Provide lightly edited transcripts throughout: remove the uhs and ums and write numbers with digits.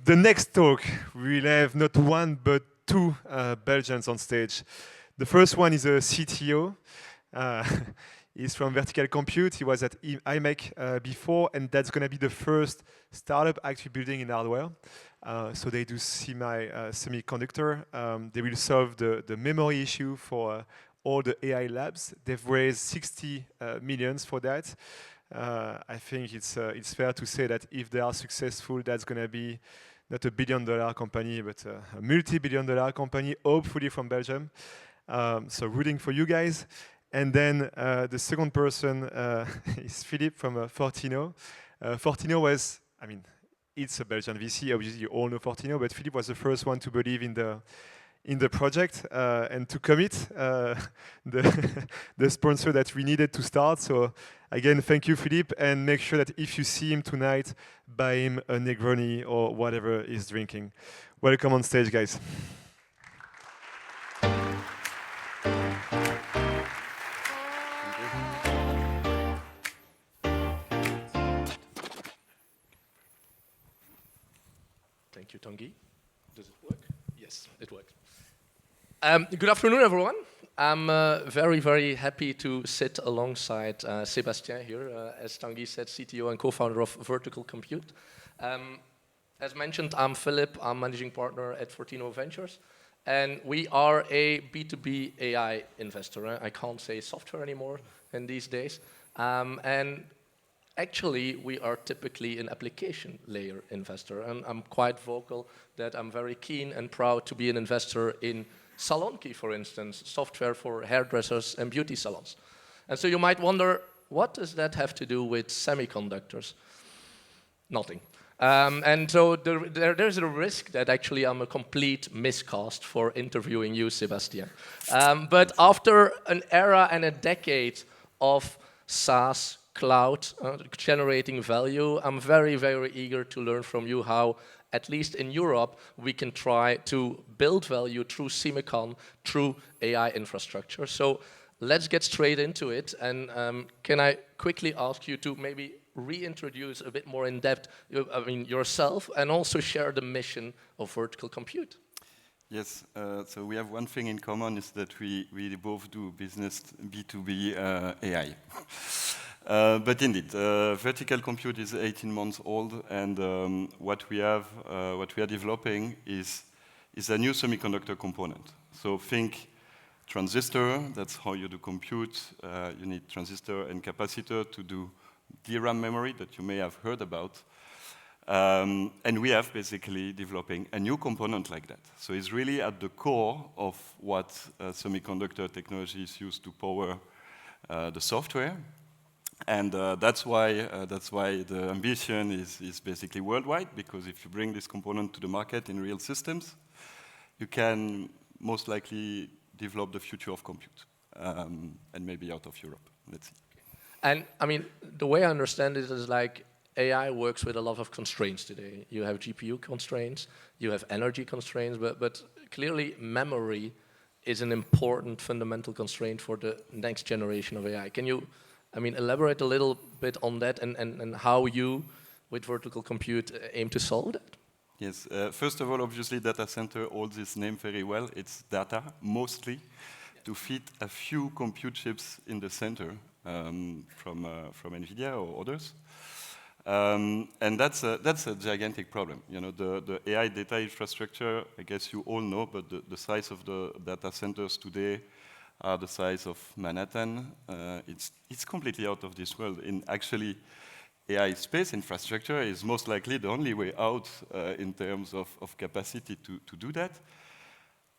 The next talk, we'll have not one but two Belgians on stage. The first one is a CTO. He's from Vertical Compute. He was at IMEC before, and that's going to be the first startup actually building in hardware. So they do semiconductor. They will solve the memory issue for all the AI labs. They've raised 60 millions for that. I think it's fair to say that if they are successful, that's going to be not a billion-dollar company, but a multi-billion-dollar company, hopefully from Belgium. So rooting for you guys. And then the second person is Filip from Fortino. Fortino was, I mean, it's a Belgian VC. Obviously, you all know Fortino, but Filip was the first one to believe in the project and to commit the sponsor that we needed to start. So again, thank you, Filip, and make sure that if you see him tonight, buy him a Negroni or whatever he's drinking. Welcome on stage, guys. Thank you, Tanguy. Does it work? Yes, it works. Good afternoon, everyone. I'm very, very happy to sit alongside Sebastien here, as Tanguy said, CTO and co-founder of Vertical Compute. As mentioned, I'm Filip. I'm managing partner at Fortino Ventures. And we are a B2B AI investor. I can't say software anymore in these days. And actually, we are typically an application layer investor. And I'm quite vocal that I'm very keen and proud to be an investor in Salon-Key, for instance, software for hairdressers and beauty salons. And so you might wonder, what does that have to do with semiconductors? Nothing. And so there's a risk that actually I'm a complete miscast for interviewing you, Sebastien. But after an era and a decade of SaaS, cloud, generating value, I'm very, very eager to learn from you how, at least in Europe, we can try to build value through semicon, through AI infrastructure. So let's get straight into it. And can I quickly ask you to maybe reintroduce a bit more in depth, yourself, and also share the mission of Vertical Compute? Yes, so we have one thing in common is that we both do business B2B AI. But indeed, Vertical Compute is 18 months old, and what we are developing is a new semiconductor component. So think transistor, that's how you do compute. You need transistor and capacitor to do DRAM memory that you may have heard about. And we have basically developing a new component like that. So it's really at the core of what semiconductor technology is used to power the software. And that's why the ambition is basically worldwide, because if you bring this component to the market in real systems, you can most likely develop the future of compute, and maybe out of Europe. Let's see. And I mean, the way I understand it is like AI works with a lot of constraints today. You have GPU constraints, you have energy constraints, but clearly memory is an important fundamental constraint for the next generation of AI. Can you elaborate a little bit on that and how you, with Vertical Compute, aim to solve that? Yes. First of all, obviously, data center holds this name very well. It's data, mostly, to fit a few compute chips in the center from NVIDIA or others. And that's a gigantic problem. You know, the AI data infrastructure, I guess you all know, but the size of the data centers today are the size of Manhattan. It's completely out of this world. In actually, AI space infrastructure is most likely the only way out in terms of capacity to do that.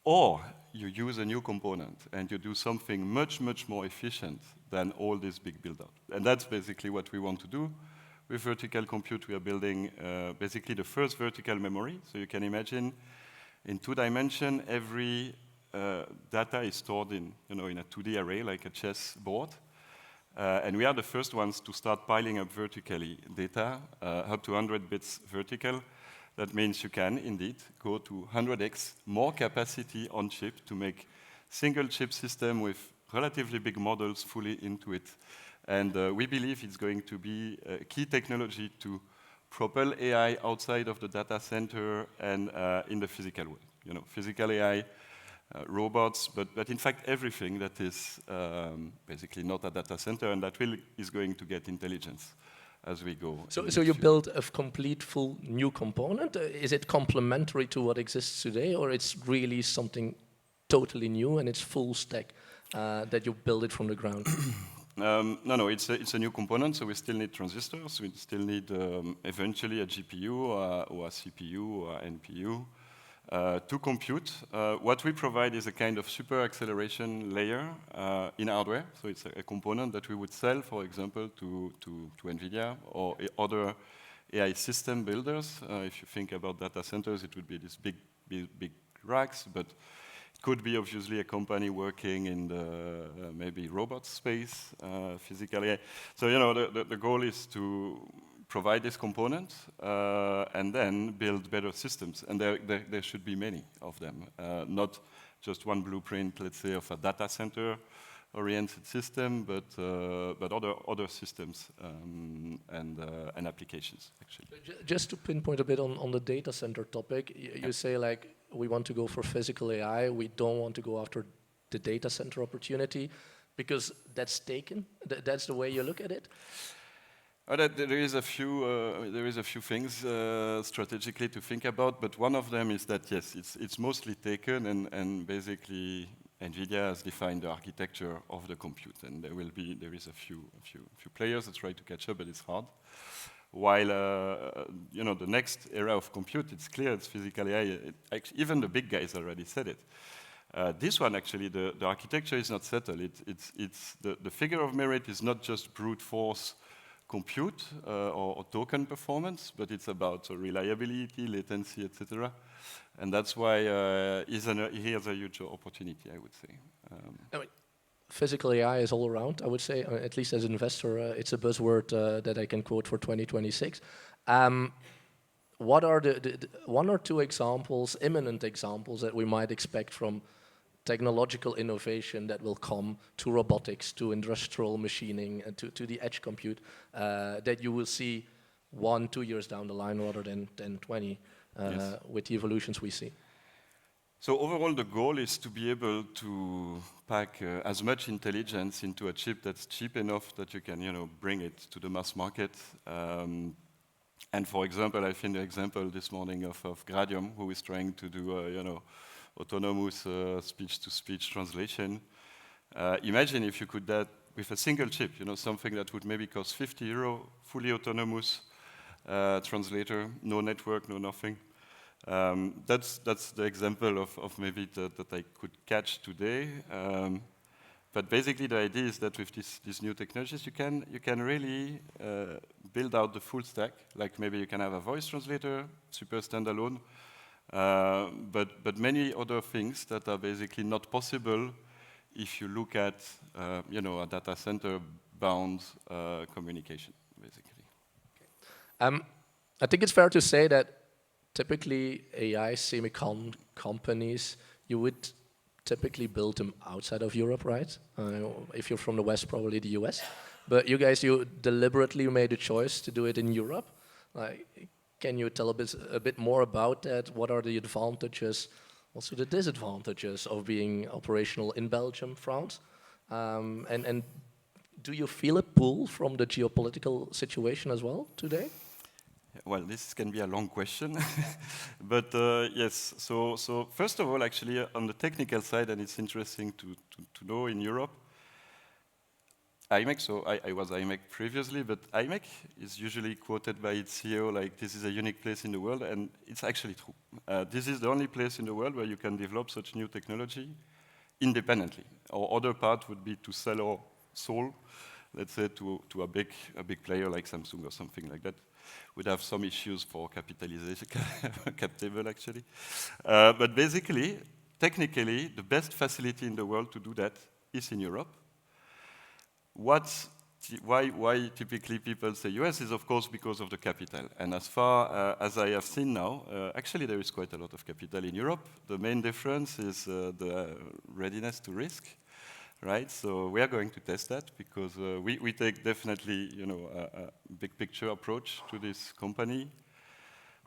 Or you use a new component and you do something much, much more efficient than all this big build-out. And that's basically what we want to do. With Vertical Compute, we are building basically the first vertical memory. So you can imagine in 2 dimensions, every data is stored in a 2D array, like a chess board. And we are the first ones to start piling up vertically data, up to 100 bits vertical. That means you can indeed go to 100x more capacity on chip to make single chip system with relatively big models fully into it. And we believe it's going to be a key technology to propel AI outside of the data center and in the physical world. You know, physical AI, robots, but in fact everything that is basically not a data center and that is going to get intelligence as we go. So you build a complete full new component? Is it complementary to what exists today, or it's really something totally new and it's full stack that you build it from the ground? No, it's a new component, so we still need transistors, we still need eventually a GPU or a CPU or NPU to compute. What we provide is a kind of super acceleration layer in hardware, so it's a component that we would sell, for example, to NVIDIA or other AI system builders. If you think about data centers, it would be these big racks, but it could be obviously a company working in the maybe robot space, physical AI. So you know, the goal is to provide this component and then build better systems. And there should be many of them, not just one blueprint, let's say, of a data center oriented system, but other systems and applications, actually. Just to pinpoint a bit on the data center topic, you say like, we want to go for physical AI, we don't want to go after the data center opportunity, because that's taken? That's the way you look at it? There is a few things strategically to think about, but one of them is that yes, it's mostly taken, and basically NVIDIA has defined the architecture of the compute, and there is a few players that try to catch up, but it's hard. While you know, the next era of compute, it's clear it's physical AI. Even the big guys already said it. This one actually, the architecture is not settled. It's the figure of merit is not just brute force compute or token performance, but it's about reliability, latency, etc. And that's why here's a huge opportunity, I would say. I mean, physical AI is all around, I would say, at least as an investor, it's a buzzword that I can quote for 2026. What are the one or two examples, imminent examples, that we might expect from technological innovation that will come to robotics, to industrial machining, and to the edge compute, that you will see 1-2 years down the line rather than 20 yes. With the evolutions we see? So overall, the goal is to be able to pack as much intelligence into a chip that's cheap enough that you can, you know, bring it to the mass market. And for example, I think the example this morning of Gradium, who is trying to do, you know, autonomous speech-to-speech translation. Imagine if you could that with a single chip, you know, something that would maybe cost 50 €, fully autonomous translator, no network, no nothing. That's the example of maybe that I could catch today. But basically, the idea is that with these new technologies, you can really build out the full stack. Like maybe you can have a voice translator, super standalone, but many other things that are basically not possible if you look at you know, a data center bound communication, basically. I think it's fair to say that typically AI semicon companies, you would typically build them outside of Europe, right? If you're from the West, probably the US. But you guys, you deliberately made a choice to do it in Europe. Can you tell a bit more about that? What are the advantages, also the disadvantages of being operational in Belgium, France? And do you feel a pull from the geopolitical situation as well today? Well, this can be a long question, but yes. So first of all, actually, on the technical side, and it's interesting to know in Europe, IMEC, so I was IMEC previously, but IMEC is usually quoted by its CEO like this is a unique place in the world, and it's actually true. This is the only place in the world where you can develop such new technology independently. Our other part would be to sell our soul, let's say, to a big player like Samsung or something like that. Would have some issues for capitalization, cap table actually. But basically, technically, the best facility in the world to do that is in Europe. Why typically people say US is, of course, because of the capital. And as far as I have seen now, actually there is quite a lot of capital in Europe. The main difference is the readiness to risk. right? So we are going to test that because we take definitely, a big picture approach to this company,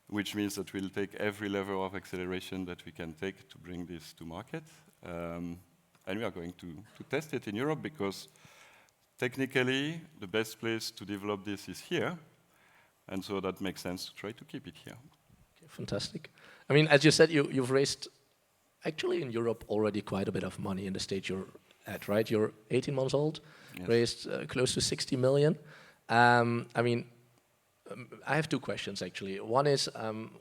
which means that we'll take every level of acceleration that we can take to bring this to market. And we are going to test it in Europe because technically the best place to develop this is here. And so that makes sense to try to keep it here. Okay, fantastic. I mean, as you said, you've raised, actually in Europe, already quite a bit of money in the stage you're at, right? You're 18 months old, Yes. raised close to 60 million. I mean, I have two questions actually. One is,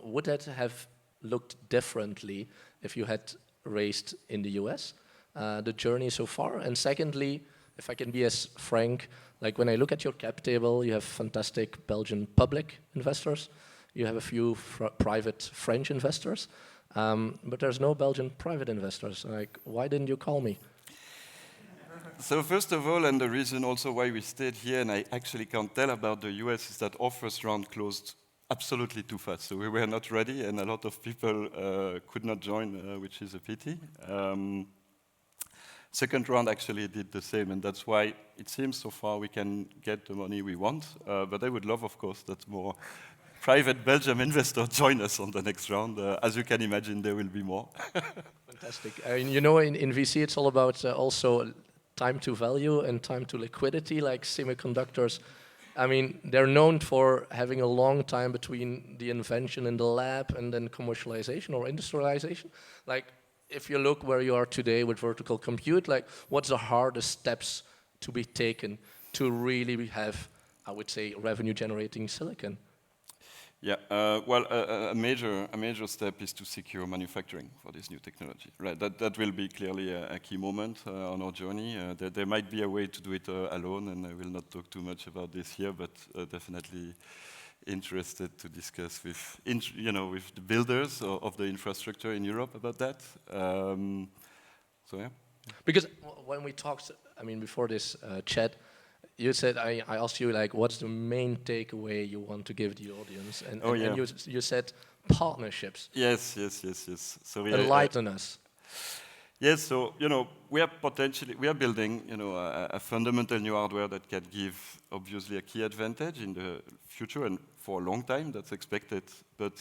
would that have looked differently if you had raised in the US, the journey so far? And secondly, if I can be as frank, like when I look at your cap table, you have fantastic Belgian public investors, you have a few private French investors, but there's no Belgian private investors. Like, why didn't you call me? So first of all, and the reason also why we stayed here, and I actually can't tell about the US, is that our first round closed absolutely too fast. So we were not ready, and a lot of people could not join, which is a pity. Second round actually did the same, and that's why it seems so far we can get the money we want. But I would love, of course, that more private Belgian investors join us on the next round. As you can imagine, there will be more. Fantastic. You know, in VC, it's all about also time to value and time to liquidity, like semiconductors. I mean, they're known for having a long time between the invention in the lab and then commercialization or industrialization. Like, if you look where you are today with vertical compute, like, what's the hardest steps to be taken to really have, I would say, revenue-generating silicon? Yeah, well, a major step is to secure manufacturing for this new technology. Right, that will be clearly a key moment on our journey. There might be a way to do it alone, and I will not talk too much about this here, but definitely interested to discuss with, with the builders of the infrastructure in Europe about that. So yeah. Because when we talked, I mean, before this chat, you said, I asked you, like, what's the main takeaway you want to give the audience? And, and you said partnerships. Yes. Sorry, enlighten us. Yes, so, we are building, a fundamental new hardware that can give, obviously, a key advantage in the future and for a long time, that's expected. But,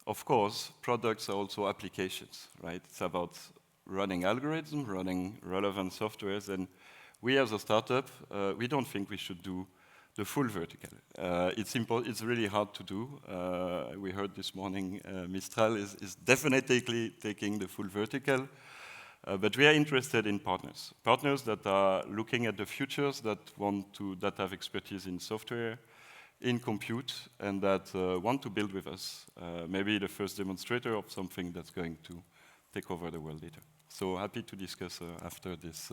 of course, products are also applications, right? It's about running algorithms, running relevant softwares, and we as a startup, we don't think we should do the full vertical. It's really hard to do. We heard this morning Mistral is definitely taking the full vertical. But we are interested in partners. Partners that are looking at the futures, that have expertise in software, in compute, and that want to build with us. Maybe the first demonstrator of something that's going to take over the world later. So happy to discuss after this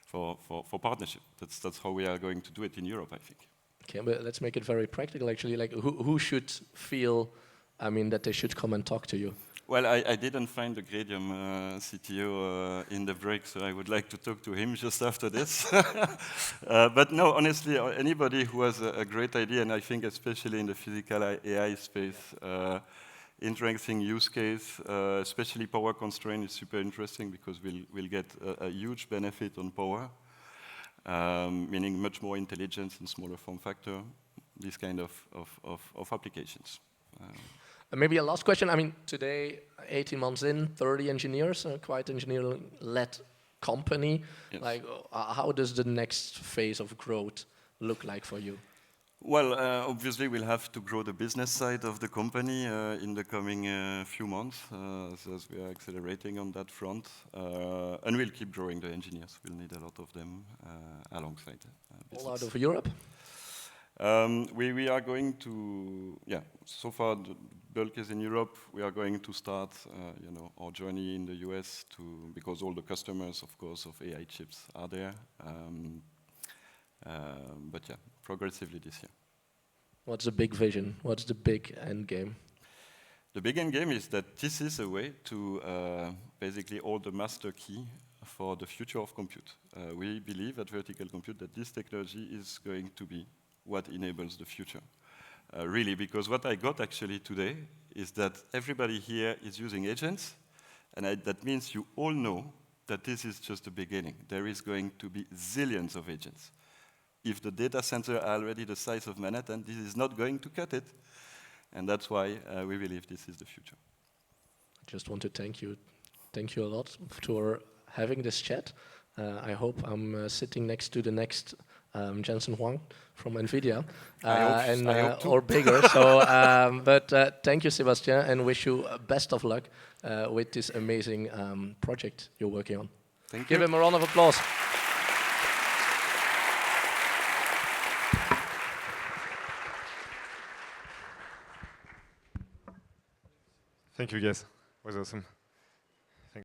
for partnership. That's how we are going to do it in Europe, I think. Okay, but let's make it very practical, actually. Like, who should feel, I mean, that they should come and talk to you? Well, I didn't find the Gradium CTO in the break, so I would like to talk to him just after this. But no, honestly, anybody who has a great idea, and I think especially in the physical AI space, interesting use case, especially power constraint is super interesting because we'll get a huge benefit on power, meaning much more intelligence in smaller form factor, this kind of applications. Maybe a last question. I mean, today, 18 months in, 30 engineers, quite engineer-led company. Yes. Like, how does the next phase of growth look like for you? Well, obviously, we'll have to grow the business side of the company in the coming few months, as we are accelerating on that front. And we'll keep growing the engineers. We'll need a lot of them alongside business. All out of Europe? We are going to, so far the bulk is in Europe. We are going to start, our journey in the US because all the customers, of course, of AI chips are there. But yeah, progressively this year. What's the big vision? What's the big end game? The big end game is that this is a way to basically hold the master key for the future of compute. We believe at Vertical Compute that this technology is going to be what enables the future. Really, because what I got actually today is that everybody here is using agents, and that means you all know that this is just the beginning. There is going to be zillions of agents. If the data centers are already the size of Manhattan, this is not going to cut it. And that's why we believe this is the future. I just want to thank you a lot for having this chat. I hope I'm sitting next to the next Jensen Huang from NVIDIA, I hope too. or bigger. So, but thank you, Sebastien, and wish you best of luck with this amazing project you're working on. Thank you. Give him a round of applause. Thank you, guys. It was awesome.